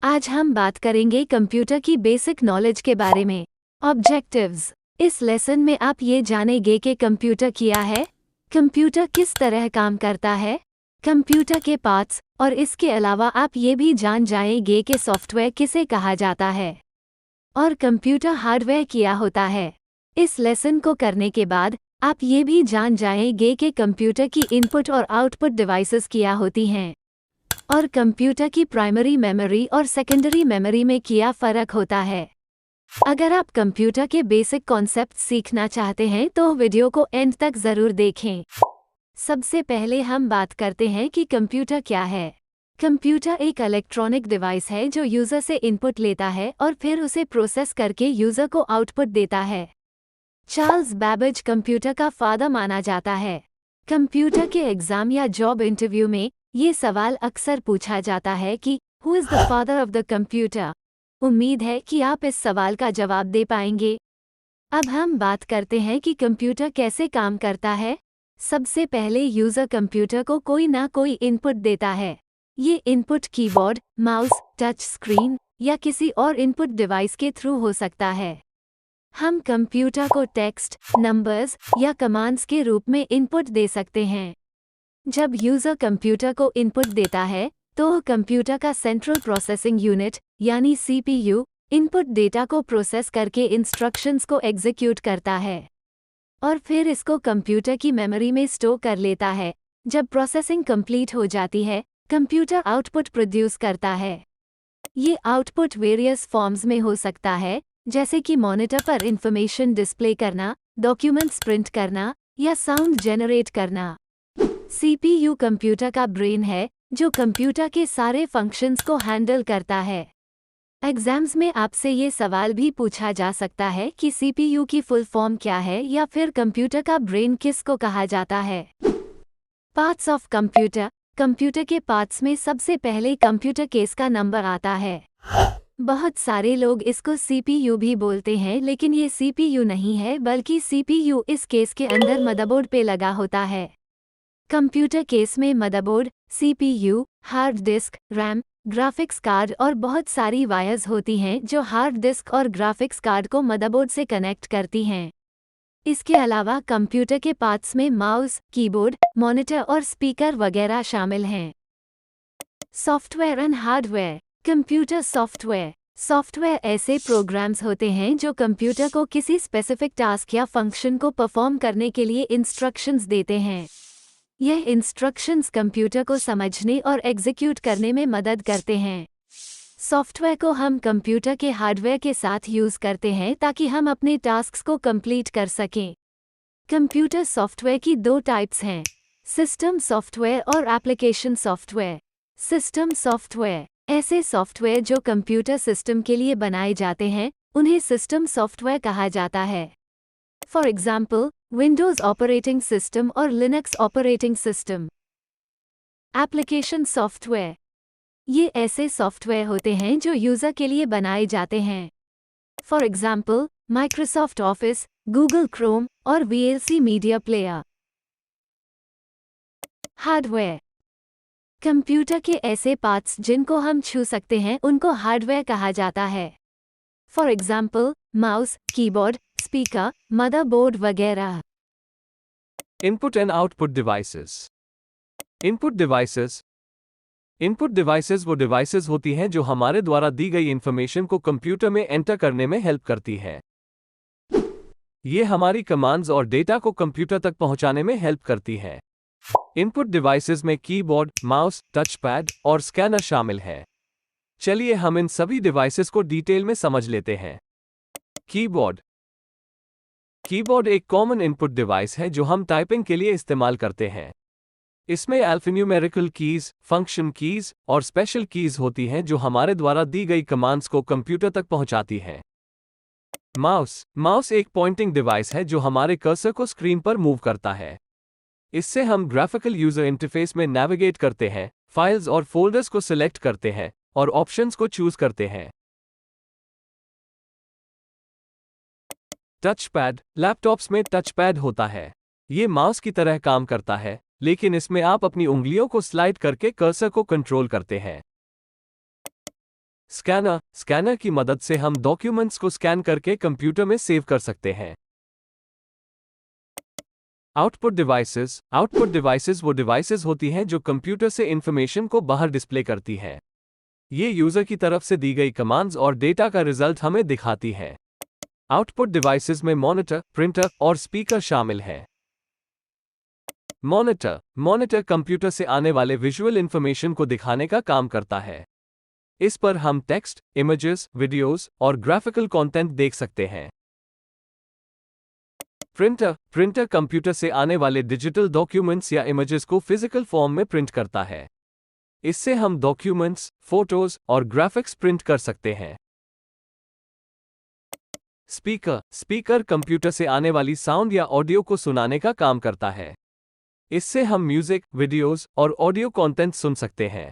आज हम बात करेंगे कंप्यूटर की बेसिक नॉलेज के बारे में। ऑब्जेक्टिव्स। इस लेसन में आप ये जानेंगे कि कंप्यूटर क्या है, कंप्यूटर किस तरह काम करता है, कंप्यूटर के पार्ट्स, और इसके अलावा आप ये भी जान जाएंगे कि सॉफ्टवेयर किसे कहा जाता है और कंप्यूटर हार्डवेयर क्या होता है। इस लेसन को करने के बाद आप ये भी जान जाएंगे कि कंप्यूटर की इनपुट और आउटपुट डिवाइसेस क्या होती हैं और कंप्यूटर की प्राइमरी मेमोरी और सेकेंडरी मेमोरी में क्या फ़र्क होता है। अगर आप कंप्यूटर के बेसिक कॉन्सेप्ट सीखना चाहते हैं तो वीडियो को एंड तक ज़रूर देखें। सबसे पहले हम बात करते हैं कि कंप्यूटर क्या है। कंप्यूटर एक इलेक्ट्रॉनिक डिवाइस है जो यूज़र से इनपुट लेता है और फिर उसे प्रोसेस करके यूज़र को आउटपुट देता है। चार्ल्स बैबेज कंप्यूटर का फादर माना जाता है। कंप्यूटर के एग्ज़ाम या जॉब इंटरव्यू में ये सवाल अक्सर पूछा जाता है कि who is the father of the computer. उम्मीद है कि आप इस सवाल का जवाब दे पाएंगे। अब हम बात करते हैं कि कंप्यूटर कैसे काम करता है। सबसे पहले यूज़र कंप्यूटर को कोई ना कोई इनपुट देता है। ये input keyboard, mouse, touch screen या किसी और इनपुट डिवाइस के थ्रू हो सकता है। हम कंप्यूटर को टेक्स्ट, नंबर्स या कमांड्स के रूप में इनपुट दे सकते हैं। जब यूज़र कंप्यूटर को इनपुट देता है तो कंप्यूटर का सेंट्रल प्रोसेसिंग यूनिट यानी सीपीयू इनपुट डेटा को प्रोसेस करके इंस्ट्रक्शंस को एग्जीक्यूट करता है और फिर इसको कंप्यूटर की मेमोरी में स्टोर कर लेता है। जब प्रोसेसिंग कंप्लीट हो जाती है कंप्यूटर आउटपुट प्रोड्यूस करता है। ये आउटपुट वेरियस फॉर्म्स में हो सकता है, जैसे कि मॉनिटर पर इंफॉर्मेशन डिस्प्ले करना, डॉक्यूमेंट्स प्रिंट करना या साउंड जनरेट करना। सीपीयू कंप्यूटर का ब्रेन है जो कंप्यूटर के सारे फंक्शंस को हैंडल करता है। एग्जाम्स में आपसे ये सवाल भी पूछा जा सकता है कि सीपीयू की फुल फॉर्म क्या है या फिर कंप्यूटर का ब्रेन किसको कहा जाता है। Parts of computer. कंप्यूटर के पार्ट्स में सबसे पहले कंप्यूटर केस का नंबर आता है। बहुत सारे लोग इसको सीपीयू भी बोलते हैं, लेकिन ये सीपीयू नहीं है बल्कि सीपीयू इस केस के अंदर मदरबोर्ड पे लगा होता है। कंप्यूटर केस में motherboard, CPU, hard disk, RAM, graphics card और बहुत सारी वायर्स होती हैं जो हार्ड डिस्क और ग्राफिक्स कार्ड को मदरबोर्ड से कनेक्ट करती हैं। इसके अलावा कंप्यूटर के पार्ट्स में माउस, कीबोर्ड, मॉनिटर और स्पीकर वगैरह शामिल हैं। Software and hardware. Computer software. Software ऐसे प्रोग्राम्स होते हैं जो कंप्यूटर को किसी स्पेसिफिक टास्क या फंक्शन को परफॉर्म करने के लिए इंस्ट्रक्शंस देते हैं। यह इंस्ट्रक्शंस कंप्यूटर को समझने और एग्जीक्यूट करने में मदद करते हैं। सॉफ्टवेयर को हम कंप्यूटर के हार्डवेयर के साथ यूज़ करते हैं ताकि हम अपने टास्क्स को कंप्लीट कर सकें। कंप्यूटर सॉफ्टवेयर की दो टाइप्स हैं, सिस्टम सॉफ्टवेयर और एप्लीकेशन सॉफ्टवेयर। सिस्टम सॉफ्टवेयर ऐसे सॉफ्टवेयर जो कंप्यूटर सिस्टम के लिए बनाए जाते हैं, उन्हें सिस्टम सॉफ्टवेयर कहा जाता है। For example, Windows operating system और Linux operating system. Application software ये ऐसे सॉफ्टवेयर होते हैं जो यूज़र के लिए बनाए जाते हैं। For example, Microsoft Office, Google Chrome और VLC media player. Hardware computer के ऐसे पार्ट्स जिनको हम छू सकते हैं उनको हार्डवेयर कहा जाता है। For example, mouse, keyboard, speaker, motherboard वगैरह। Input and output devices. Input devices. Input devices वो devices होती हैं जो हमारे द्वारा दी गई इंफॉर्मेशन को कंप्यूटर में एंटर करने में हेल्प करती हैं। ये हमारी कमांड्स और डेटा को कंप्यूटर तक पहुंचाने में हेल्प करती हैं। इनपुट डिवाइसेस में कीबोर्ड, माउस, टचपैड और स्कैनर शामिल हैं। चलिए हम इन सभी डिवाइसेस को डिटेल में समझ लेते हैं। कीबोर्ड। कीबोर्ड एक कॉमन इनपुट डिवाइस है जो हम टाइपिंग के लिए इस्तेमाल करते हैं। इसमें अल्फान्यूमेरिकल कीज, फंक्शन कीज और स्पेशल कीज होती हैं जो हमारे द्वारा दी गई कमांड्स को कंप्यूटर तक पहुंचाती हैं। माउस। माउस एक पॉइंटिंग डिवाइस है जो हमारे कर्सर को स्क्रीन पर मूव करता है। इससे हम ग्राफिकल यूजर इंटरफेस में नेविगेट करते हैं, फाइल्स और फोल्डर्स को सिलेक्ट करते हैं और ऑप्शंस को चूज करते हैं। टचपैड। लैपटॉप्स में टचपैड होता है। ये माउस की तरह काम करता है, लेकिन इसमें आप अपनी उंगलियों को स्लाइड करके कर्सर को कंट्रोल करते हैं। स्कैनर की मदद से हम डॉक्यूमेंट्स को स्कैन करके कंप्यूटर में सेव कर सकते हैं। आउटपुट डिवाइसेस वो डिवाइसेस होती हैं जो कंप्यूटर से इंफॉर्मेशन को बाहर डिस्प्ले करती हैं। ये यूजर की तरफ से दी गई कमांड्स और डेटा का रिजल्ट हमें दिखाती हैं। आउटपुट डिवाइसेस में मॉनिटर, प्रिंटर और स्पीकर शामिल हैं। मॉनिटर कंप्यूटर से आने वाले विजुअल इंफॉर्मेशन को दिखाने का काम करता है। इस पर हम टेक्स्ट, इमेजेस, वीडियोस और ग्राफिकल कंटेंट देख सकते हैं। प्रिंटर कंप्यूटर से आने वाले डिजिटल डॉक्यूमेंट्स या इमेजेस को फिजिकल फॉर्म में प्रिंट करता है। इससे हम डॉक्यूमेंट्स, फोटोज और ग्राफिक्स प्रिंट कर सकते हैं। स्पीकर कंप्यूटर से आने वाली साउंड या ऑडियो को सुनाने का काम करता है। इससे हम म्यूजिक, वीडियोस और ऑडियो कंटेंट सुन सकते हैं।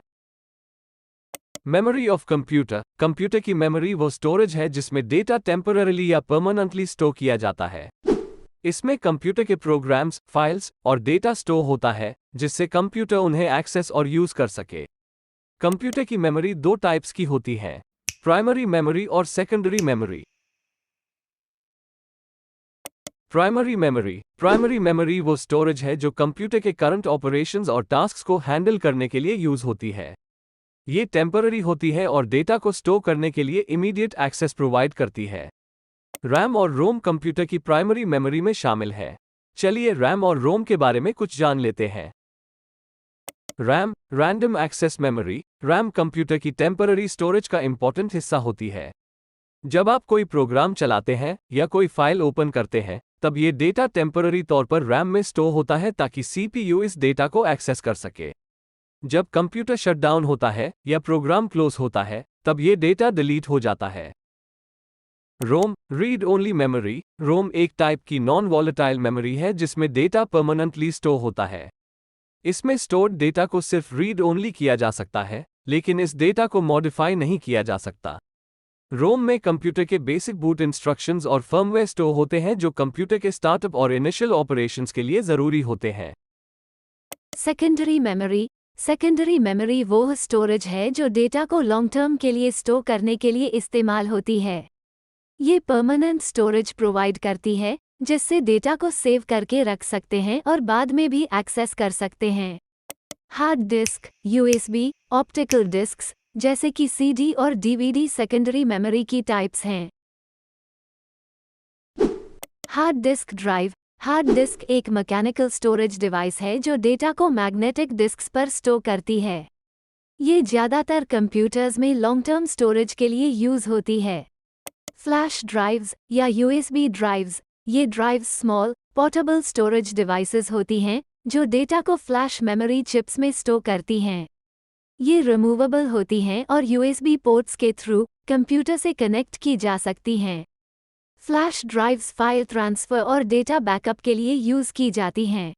मेमोरी ऑफ कंप्यूटर की मेमोरी वो स्टोरेज है जिसमें डेटा टेम्पररीली या परमानेंटली स्टोर किया जाता है। इसमें कंप्यूटर के प्रोग्राम्स, फाइल्स और डेटा स्टोर होता है जिससे कंप्यूटर उन्हें एक्सेस और यूज कर सके। कंप्यूटर की मेमोरी दो टाइप्स की होती है, प्राइमरी मेमोरी और सेकेंडरी मेमोरी। प्राइमरी मेमोरी वो स्टोरेज है जो कंप्यूटर के करंट ऑपरेशंस और टास्क्स को हैंडल करने के लिए यूज होती है। ये टेम्पररी होती है और डेटा को स्टोर करने के लिए इमीडिएट एक्सेस प्रोवाइड करती है। रैम और रोम कंप्यूटर की प्राइमरी मेमोरी में शामिल है। चलिए रैम और रोम के बारे में कुछ जान लेते हैं। RAM, random access memory. RAM computer की टेम्पररी स्टोरेज का इंपॉर्टेंट हिस्सा होती है। जब आप कोई प्रोग्राम चलाते हैं या कोई फाइल ओपन करते हैं, तब ये डेटा टेम्पररी तौर पर रैम में स्टोर होता है ताकि सीपीयू इस डेटा को एक्सेस कर सके। जब कंप्यूटर शटडाउन होता है या प्रोग्राम क्लोज होता है, तब ये डेटा डिलीट हो जाता है। रोम, रीड ओनली मेमोरी। रोम एक टाइप की नॉन वॉलेटाइल मेमोरी है जिसमें डेटा परमानेंटली स्टोर होता है। इसमें स्टोर्ड डेटा को सिर्फ रीड ओनली किया जा सकता है, लेकिन इस डेटा को मॉडिफाई नहीं किया जा सकता। रोम में कंप्यूटर के बेसिक बूट इंस्ट्रक्शंस और फर्मवेयर स्टोर होते हैं जो कंप्यूटर के स्टार्टअप और इनिशियल ऑपरेशंस के लिए जरूरी होते हैं। सेकेंडरी मेमोरी वो स्टोरेज है जो डेटा को लॉन्ग टर्म के लिए स्टोर करने के लिए इस्तेमाल होती है। ये परमानेंट स्टोरेज प्रोवाइड करती है जिससे डेटा को सेव करके रख सकते हैं और बाद में भी एक्सेस कर सकते हैं। Hard disk, USB, optical disks जैसे कि सीडी और डीवीडी सेकेंडरी मेमोरी की टाइप्स हैं। Hard disk drive. Hard disk एक मैकेनिकल स्टोरेज डिवाइस है जो डेटा को मैग्नेटिक डिस्क्स पर स्टोर करती है। ये ज़्यादातर कंप्यूटर्स में लॉन्ग टर्म स्टोरेज के लिए यूज होती है। फ्लैश ड्राइव्स या यूएसबी ड्राइव्स। ये drives small, portable storage devices होती हैं जो डेटा को फ्लैश मेमोरी चिप्स में स्टोर करती हैं। ये रिमूवेबल होती हैं और यूएसबी पोर्ट्स के थ्रू कंप्यूटर से कनेक्ट की जा सकती हैं। फ्लैश ड्राइव्स फाइल ट्रांसफर और डेटा बैकअप के लिए यूज की जाती हैं।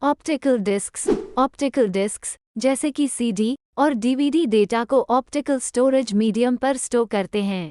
ऑप्टिकल डिस्क्स जैसे कि सीडी और डीवीडी डेटा को ऑप्टिकल स्टोरेज मीडियम पर स्टोर करते हैं।